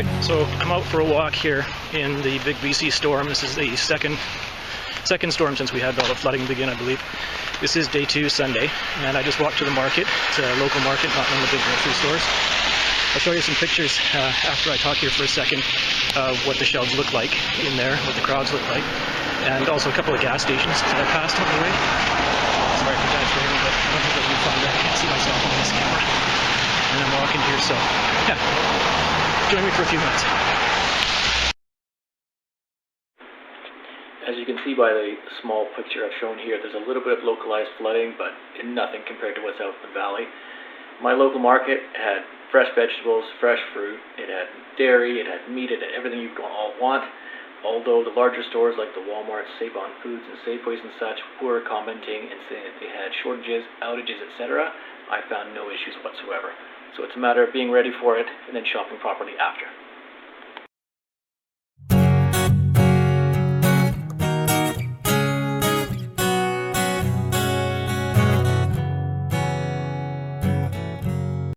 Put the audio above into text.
Alright, so I'm out for a walk here in the big BC storm. This is the second storm since we had all the flooding begin, I believe. This is day 2, Sunday, and I just walked to the market. It's a local market, not one of the big grocery stores. I'll show you some pictures after I talk here for a second of what the shelves look like in there, what the crowds look like, and also a couple of gas stations that I passed on the way. Sorry if you guys hear me, but I don't think it'll be fun. I can't see myself on this camera. And I'm walking here, so yeah. Join me for a few minutes. As you can see by the small picture I've shown here, there's a little bit of localized flooding, but nothing compared to what's out in the valley. My local market had fresh vegetables, fresh fruit, it had dairy, it had meat, it had everything you'd all want. Although the larger stores like the Walmart, Save-On Foods, and Safeways and such were commenting and saying that they had shortages, outages, etc., I found no issues whatsoever. So it's a matter of being ready for it and then shopping properly after.